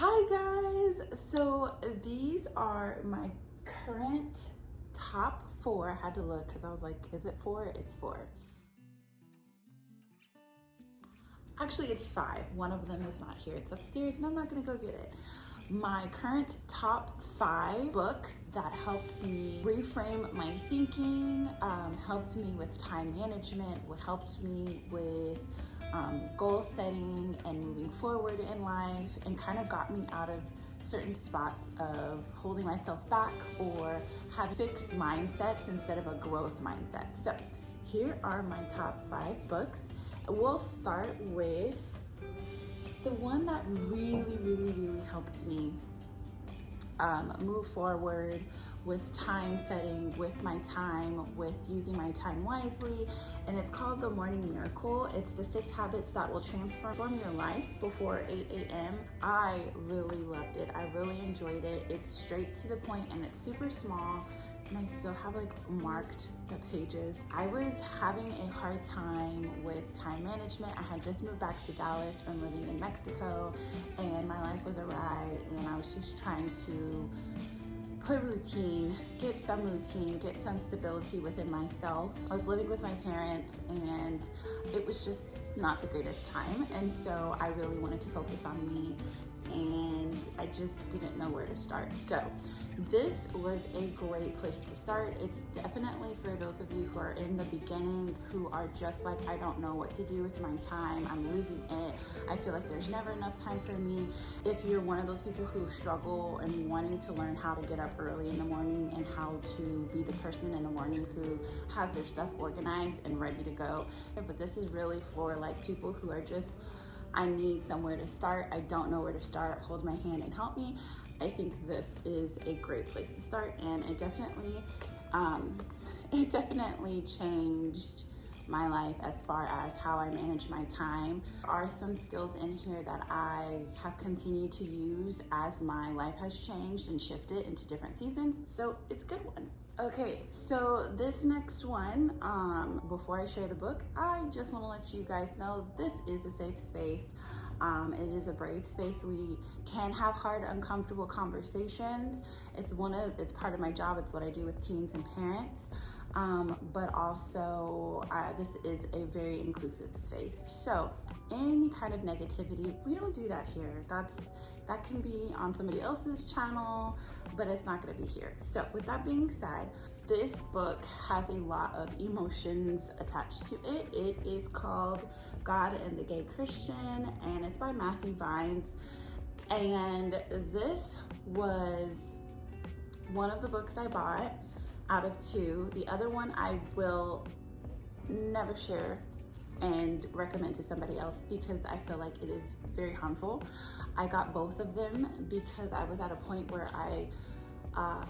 Hi guys, so these are my current top 4. I had to look because I was like, is it 4? It's 4. Actually, it's 5. One of them is not here. It's upstairs and I'm not gonna go get it. My current top 5 books that helped me reframe my thinking, helped me with time management, helped me with goal setting and moving forward in life, and kind of got me out of certain spots of holding myself back or having fixed mindsets instead of a growth mindset. So here are my top 5 books. We'll start with the one that really helped me move forward with time setting, with my time, with using my time wisely, and it's called The Morning Miracle. It's the 6 habits that will transform your life before 8 a.m. I really loved it. I really enjoyed it. It's straight to the point and it's super small, and I still have like marked the pages. I was having a hard time with time management. I had just moved back to Dallas from living in Mexico, and my life was awry, and I was just trying to put routine, get some stability within myself. I was living with my parents and it was just not the greatest time, and so I really wanted to focus on me, and I just didn't know where to start. So this was a great place to start. It's definitely for those of you who are in the beginning, who are just like, I don't know what to do with my time. I'm losing it. I feel like there's never enough time for me. If you're one of those people who struggle and wanting to learn how to get up early in the morning and how to be the person in the morning who has their stuff organized and ready to go. But this is really for like people who are just, I need somewhere to start. I don't know where to start. Hold my hand and help me. I think this is a great place to start, and it definitely changed my life as far as how I manage my time. There are some skills in here that I have continued to use as my life has changed and shifted into different seasons, so it's a good one. Okay, so this next one, before I share the book, I just want to let you guys know this is a safe space. It is a brave space. We can have hard, uncomfortable conversations. It's part of my job. It's what I do with teens and parents. But also this is a very inclusive space. So any kind of negativity, we don't do that here. That can be on somebody else's channel, but it's not going to be here. So with that being said, this book has a lot of emotions attached to it. It is called God and the Gay Christian, and it's by Matthew Vines. And this was one of the books I bought out of 2. The other one I will never share and recommend to somebody else because I feel like it is very harmful. I got both of them because I was at a point where I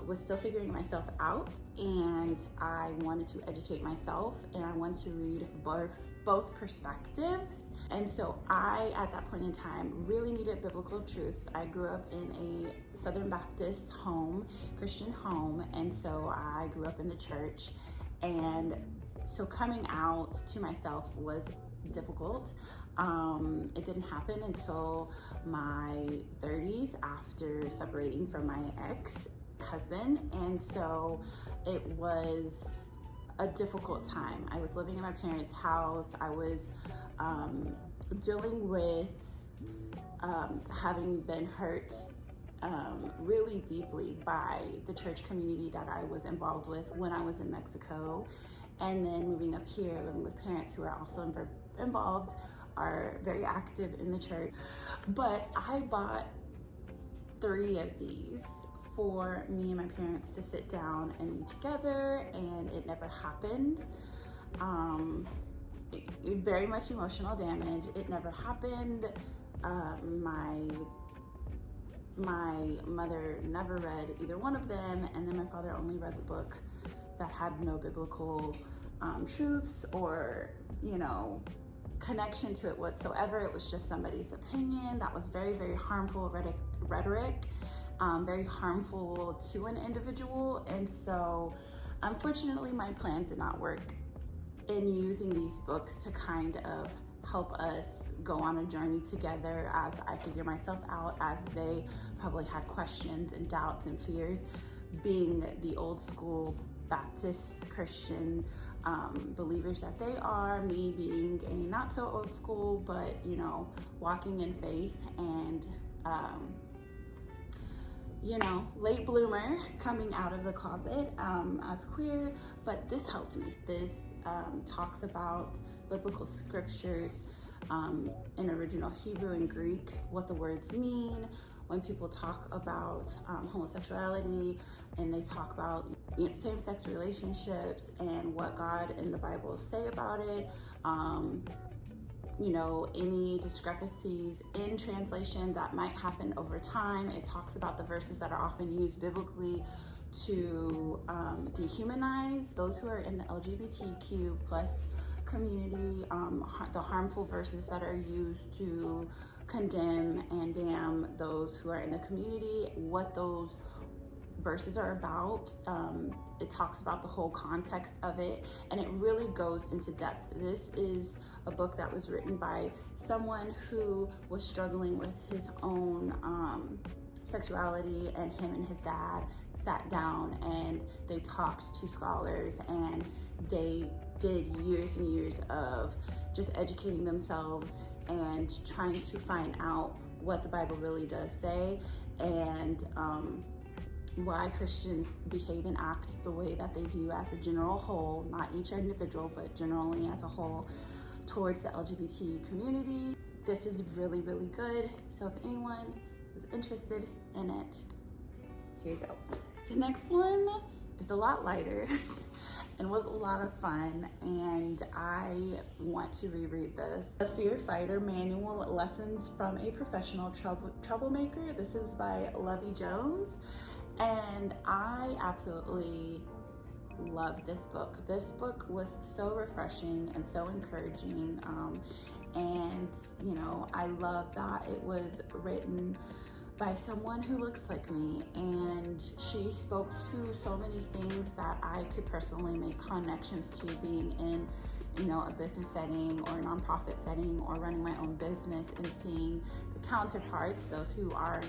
was still figuring myself out, and I wanted to educate myself, and I wanted to read both perspectives. And so I, at that point in time, really needed biblical truths. I grew up in a Southern Baptist home, Christian home, and so I grew up in the church. And so coming out to myself was difficult. It didn't happen until my 30s after separating from my ex-husband, and so it was a difficult time. I was living in my parents' house. I was dealing with having been hurt really deeply by the church community that I was involved with when I was in Mexico, and then moving up here, living with parents who are also involved, are very active in the church. But I bought 3 of these for me and my parents to sit down and read together, and it never happened. Very much emotional damage. It never happened. My mother never read either one of them, and then my father only read the book that had no biblical truths or, connection to it whatsoever. It was just somebody's opinion that was very harmful rhetoric, very harmful to an individual. And so unfortunately my plan did not work in using these books to kind of help us go on a journey together as I figure myself out, as they probably had questions and doubts and fears, being the old school Baptist Christian believers that they are, me being a not so old school, but walking in faith and late bloomer coming out of the closet as queer. But this helped me. This talks about biblical scriptures in original Hebrew and Greek, what the words mean when people talk about homosexuality, and they talk about same-sex relationships and what God and the Bible say about it. Any discrepancies in translation that might happen over time. It talks about the verses that are often used biblically to dehumanize those who are in the LGBTQ plus community, the harmful verses that are used to condemn and damn those who are in the community, what those verses are about. It talks about the whole context of it, and it really goes into depth. This is a book that was written by someone who was struggling with his own sexuality, and him and his dad sat down and they talked to scholars, and they did years and years of just educating themselves and trying to find out what the Bible really does say, and why Christians behave and act the way that they do as a general whole, not each individual, but generally as a whole, towards the LGBT community. This is really, really good. So if anyone is interested in it, here you go. The next one is a lot lighter and was a lot of fun, and I want to reread this. The Fear Fighter Manual, Lessons from a Professional Troublemaker. This is by Lovey Jones, and I absolutely love this book. This book was so refreshing and so encouraging, and I love that it was written by someone who looks like me, and she spoke to so many things that I could personally make connections to, being in a business setting or a nonprofit setting or running my own business, and seeing the counterparts, those who are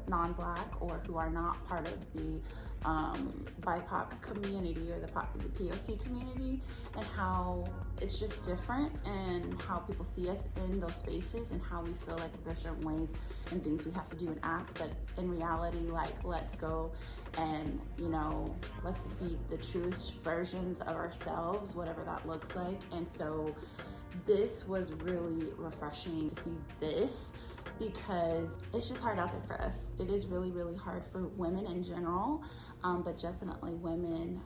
non-Black or who are not part of the BIPOC community or the POC community, and how it's just different, and how people see us in those spaces, and how we feel like there's certain ways and things we have to do and act, but in reality, let's go and let's be the truest versions of ourselves, whatever that looks like. And so this was really refreshing to see this, because it's just hard out there for us. It is really, really hard for women in general, but definitely women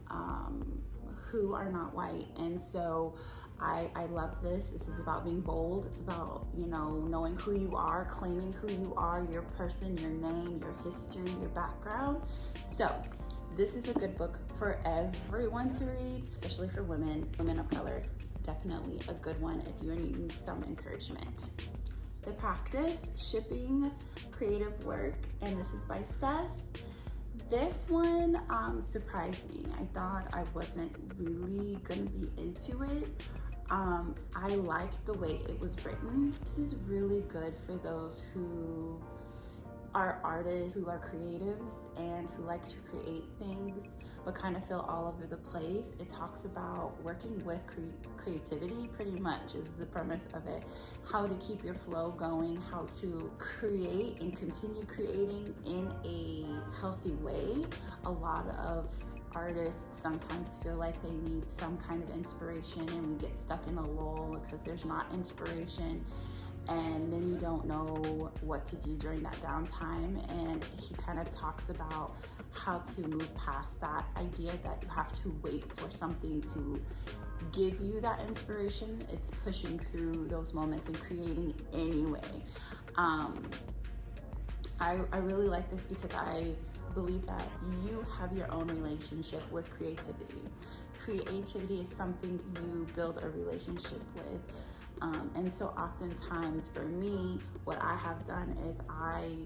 who are not white. And so I love this. This is about being bold. It's about, knowing who you are, claiming who you are, your person, your name, your history, your background. So this is a good book for everyone to read, especially for women of color. Definitely a good one if you're needing some encouragement. The Practice, Shipping Creative Work, and this is by Seth. This one surprised me. I thought I wasn't really gonna be into it. I liked the way it was written. This is really good for those who are artists, who are creatives, and who like to create things but kind of feel all over the place. It talks about working with creativity, pretty much is the premise of it. How to keep your flow going, how to create and continue creating in a healthy way. A lot of artists sometimes feel like they need some kind of inspiration, and we get stuck in a lull because there's not inspiration, and then you don't know what to do during that downtime. And he kind of talks about how to move past that idea that you have to wait for something to give you that inspiration. It's pushing through those moments and creating anyway. I really like this because I believe that you have your own relationship with creativity. Creativity is something you build a relationship with. And so oftentimes for me, what I have done is I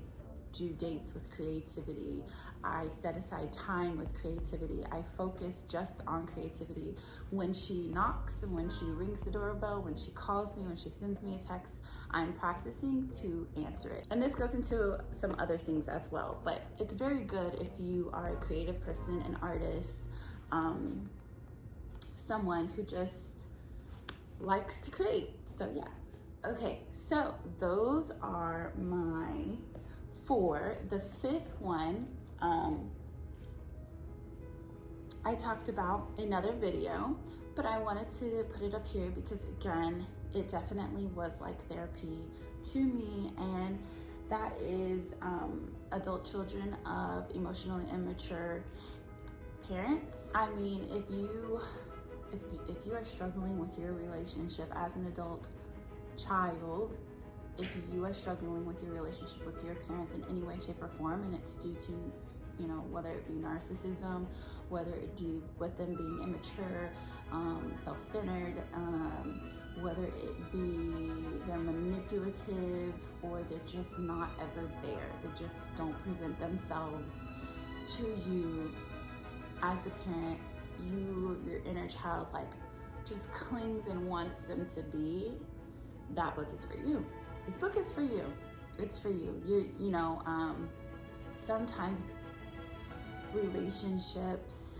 do dates with creativity. I set aside time with creativity. I focus just on creativity. When she knocks, when she rings the doorbell, when she calls me, when she sends me a text, I'm practicing to answer it. And this goes into some other things as well, but it's very good if you are a creative person, an artist, someone who just likes to create. So yeah. Okay, so those are my 4. The 5th one, I talked about another video, but I wanted to put it up here because, again, it definitely was like therapy to me, and that is adult children of emotionally immature parents. I mean, if you are struggling with your relationship as an adult child, if you are struggling with your relationship with your parents in any way, shape, or form, and it's due to, you know, whether it be narcissism, whether it be with them being immature, self-centered, whether it be they're manipulative, or they're just not ever there, they just don't present themselves to you as the parent, your inner child like just clings and wants them to be, that book is for you. This book is for you. It's for you. Sometimes relationships,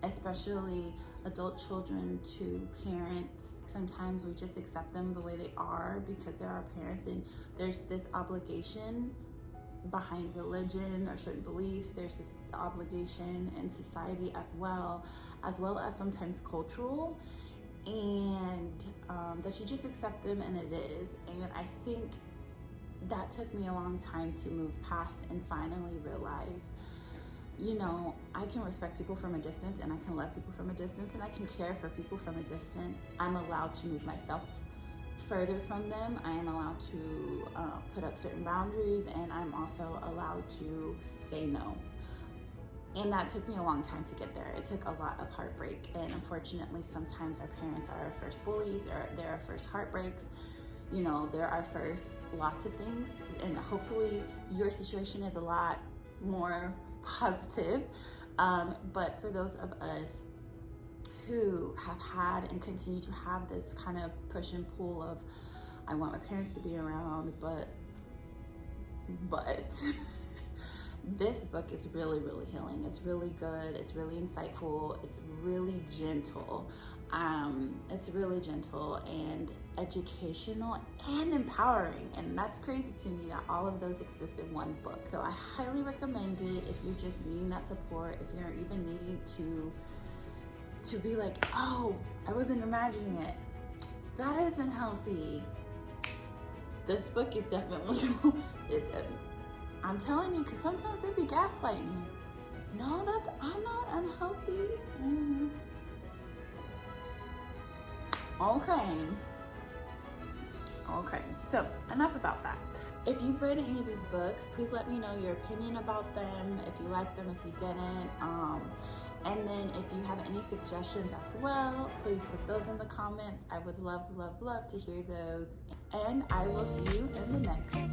especially adult children to parents, sometimes we just accept them the way they are because they're our parents, and there's this obligation behind religion or certain beliefs. There's this obligation in society as well as sometimes cultural, and that you just accept them, and it is. And I think that took me a long time to move past and finally realize, you know, I can respect people from a distance, and I can love people from a distance, and I can care for people from a distance. I'm allowed to move myself further from them. I am allowed to put up certain boundaries, and I'm also allowed to say no. And that took me a long time to get there. It took a lot of heartbreak, and unfortunately sometimes our parents are our first bullies, they're our first heartbreaks, you know, they're our first lots of things. And hopefully your situation is a lot more positive, but for those of us who have had and continue to have this kind of push and pull of, I want my parents to be around, but this book is really, really healing. It's really good. It's really insightful. It's really gentle. It's really gentle and educational and empowering. And that's crazy to me that all of those exist in one book. So I highly recommend it if you're just needing that support, if you're even needing to be like, oh, I wasn't imagining it. That isn't healthy. This book is definitely, I'm telling you, because sometimes they be gaslighting you. No, I'm not unhealthy. Mm-hmm. Okay, so enough about that. If you've read any of these books, please let me know your opinion about them, if you liked them, if you didn't. And then if you have any suggestions as well, please put those in the comments. I would love, love, love to hear those. And I will see you in the next